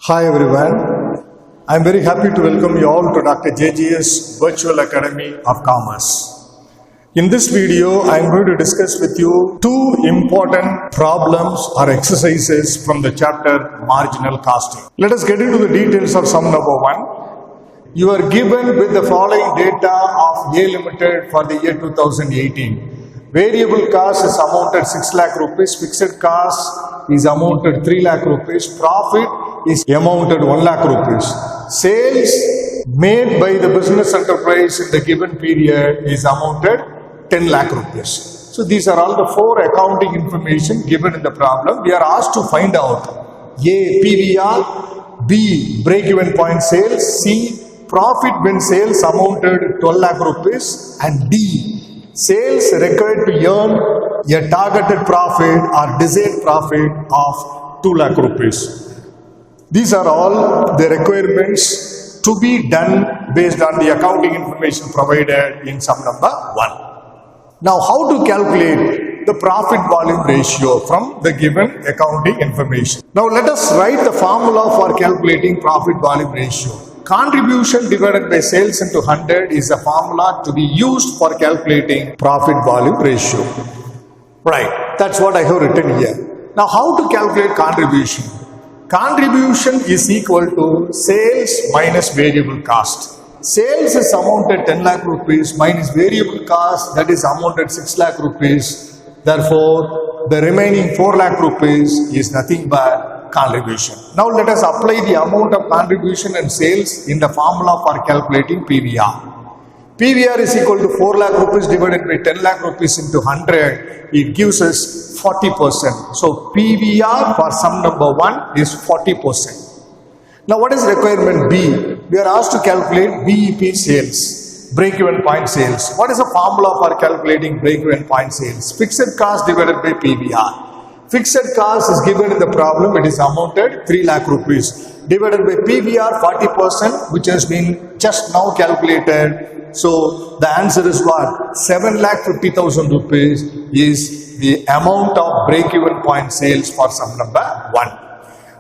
Hi everyone, I am very happy to welcome you all to Dr. JGS Virtual Academy of Commerce. In this video, I am going to discuss with you two important problems or exercises from the chapter Marginal Costing. Let us get into the details of sum number 1. You are given with the following data of A Limited for the year 2018. Variable cost is amounted 6 lakh rupees, fixed cost is amounted 3 lakh rupees, profit is amounted 1 lakh rupees. Sales made by the business enterprise in the given period is amounted 10 lakh rupees. So these are all the four accounting information given in the problem. We are asked to find out A. PVR, B. Break-even point sales, C. Profit when sales amounted 12 lakh rupees, and D. Sales required to earn a targeted profit or desired profit of 2 lakh rupees. These are all the requirements to be done based on the accounting information provided in sum number 1. Now, how to calculate the profit volume ratio from the given accounting information? Now, let us write the formula for calculating profit volume ratio. Contribution divided by sales into 100 is a formula to be used for calculating profit volume ratio. Right, that's what I have written here. Now, how to calculate contribution? Contribution is equal to sales minus variable cost. Sales is amounted 10 lakh rupees minus variable cost, that is amounted 6 lakh rupees. Therefore, the remaining 4 lakh rupees is nothing but contribution. Now let us apply the amount of contribution and sales in the formula for calculating PVR. PVR is equal to 4 lakh rupees divided by 10 lakh rupees into 100. It gives us 40%. So PVR for sum number 1 is 40%. Now what is requirement B? We are asked to calculate BEP sales, break-even point sales. What is the formula for calculating break-even point sales? Fixed cost divided by PVR. Fixed cost is given in the problem, it is amounted 3 lakh rupees divided by PVR 40%, which has been just now calculated. So the answer is what? 7,50,000 rupees is the amount of break-even point sales for sum number 1.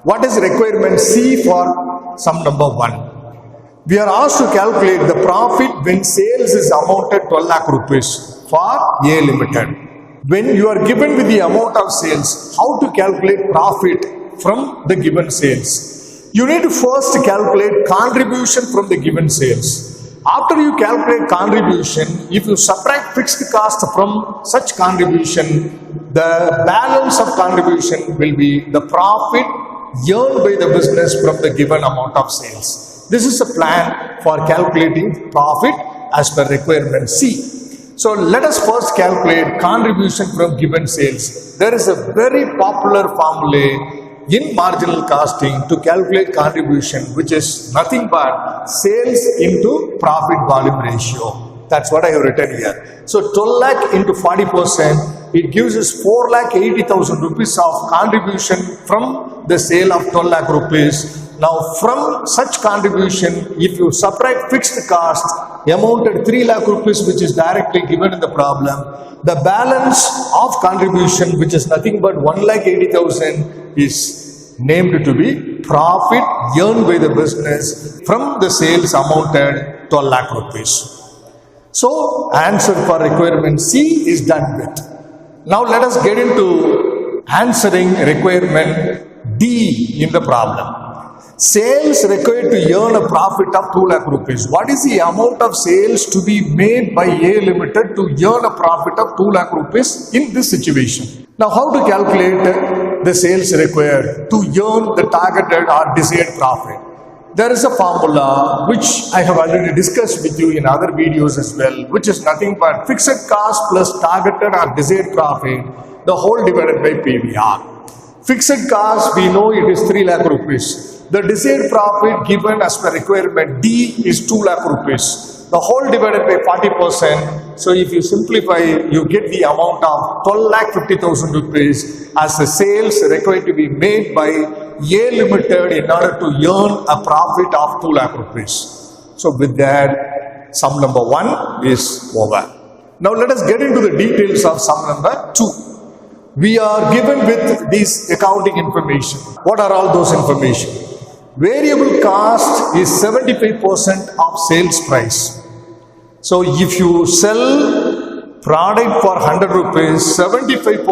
What is requirement C for sum number 1? We are asked to calculate the profit when sales is amounted 12 lakh rupees for A Limited. When you are given with the amount of sales, how to calculate profit from the given sales? You need to first calculate contribution from the given sales. After you calculate contribution, if you subtract fixed cost from such contribution, the balance of contribution will be the profit earned by the business from the given amount of sales. This is a plan for calculating profit as per requirement C. So let us first calculate contribution from given sales. There is a very popular formula in marginal costing to calculate contribution, which is nothing but sales into profit volume ratio. That's what I have written here. So 12 lakh into 40%, it gives us 4,80,000 rupees of contribution from the sale of 12 lakh rupees. Now from such contribution, if you subtract fixed cost, amounted 3 lakh rupees, which is directly given in the problem, the balance of contribution, which is nothing but 1,80,000, is named to be profit earned by the business from the sales amounted 12 lakh rupees. So answer for requirement C is done with. Now let us get into answering requirement D in the problem. Sales required to earn a profit of 2 lakh rupees. What is the amount of sales to be made by A Limited to earn a profit of 2 lakh rupees in this situation? Now how to calculate the sales required to earn the targeted or desired profit? There is a formula which I have already discussed with you in other videos as well, which is nothing but fixed cost plus targeted or desired profit, the whole divided by PVR. Fixed cost, we know it is 3 lakh rupees. The desired profit given as per requirement D is 2 lakh rupees. The whole divided by 40%. So if you simplify, you get the amount of 12,50,000 rupees as the sales required to be made by A Limited in order to earn a profit of 2 lakh rupees. So with that, sum number 1 is over. Now let us get into the details of sum number 2. We are given with this accounting information. What are all those information? Variable cost is 75% of sales price. So if you sell product for 100 rupees, 75%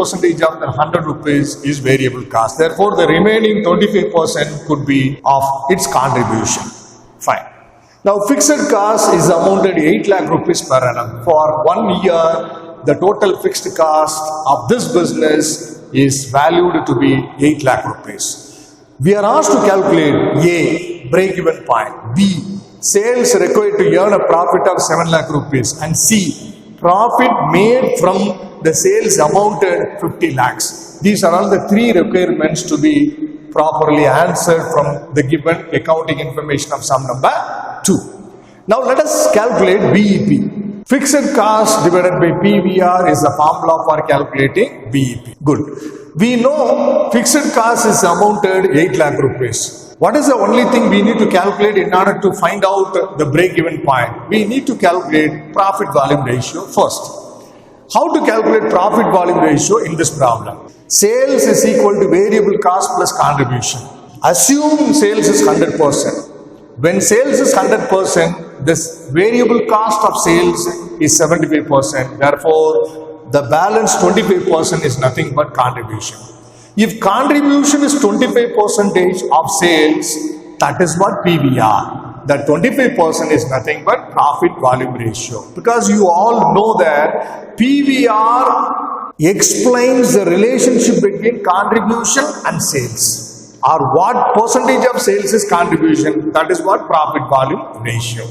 of the 100 rupees is variable cost. Therefore, the remaining 25% could be of its contribution. Fine. Now, fixed cost is amounted 8 lakh rupees per annum. For 1 year, the total fixed cost of this business is valued to be 8 lakh rupees. We are asked to calculate A, break-even point, B, sales required to earn a profit of 7 lakh rupees, and C, profit made from the sales amounted 50 lakhs. These are all the three requirements to be properly answered from the given accounting information of sum number 2. Now let us calculate BEP. Fixed cost divided by PVR is the formula for calculating BEP. Good. We know fixed cost is amounted 8 lakh rupees. What is the only thing we need to calculate in order to find out the break-even point? We need to calculate profit volume ratio first. How to calculate profit volume ratio in this problem? Sales is equal to variable cost plus contribution. Assume sales is 100%. When sales is 100%, this variable cost of sales is 75%. Therefore, the balance 25% is nothing but contribution. If contribution is 25% of sales, that is what PVR. That 25% is nothing but profit volume ratio. Because you all know that PVR explains the relationship between contribution and sales. Or what percentage of sales is contribution, that is what profit volume ratio.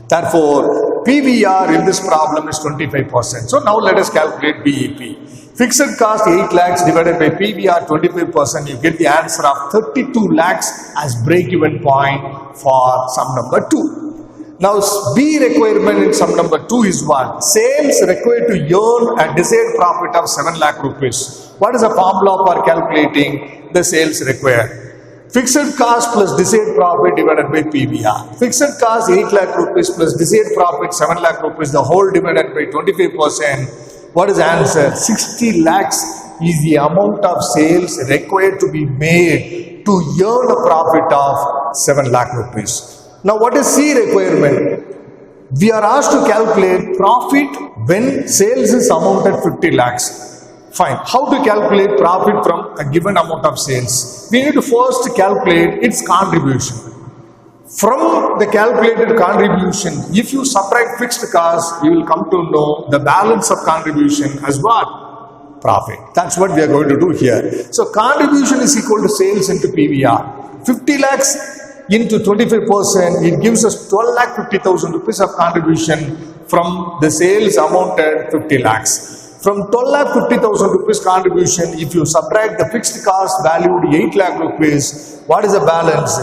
Therefore, PVR in this problem is 25%. So now let us calculate BEP. Fixed cost 8 lakhs divided by PVR 25%, you get the answer of 32 lakhs as break-even point for sum number 2. Now B requirement in sum number 2 is what? Sales required to earn a desired profit of 7 lakh rupees. What is the formula for calculating the sales required? Fixed cost plus desired profit divided by PVR. Fixed cost 8 lakh rupees plus desired profit 7 lakh rupees, the whole divided by 25%. What is the answer? 60 lakhs is the amount of sales required to be made to earn a profit of 7 lakh rupees. Now what is C requirement? We are asked to calculate profit when sales is amounted 50 lakhs. Fine. How to calculate profit from a given amount of sales? We need to first calculate its contribution. From the calculated contribution, if you subtract fixed cost, you will come to know the balance of contribution as what? Profit. That's what we are going to do here. So contribution is equal to sales into PVR. 50 lakhs into 25%, it gives us 12,50,000 rupees of contribution from the sales amounted 50 lakhs. From 12,50,000 rupees contribution, if you subtract the fixed cost valued 8 lakh rupees, what is the balance?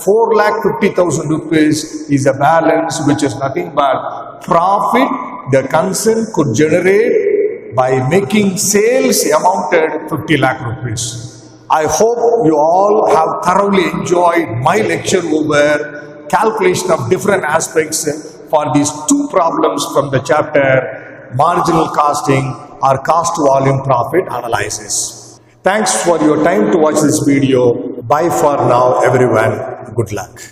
4,50,000 rupees is a balance which is nothing but profit the concern could generate by making sales amounted 50 lakh rupees. I hope you all have thoroughly enjoyed my lecture over calculation of different aspects for these two problems from the chapter marginal costing or cost volume profit analysis. Thanks for your time to watch this video. Bye for now everyone. Good luck.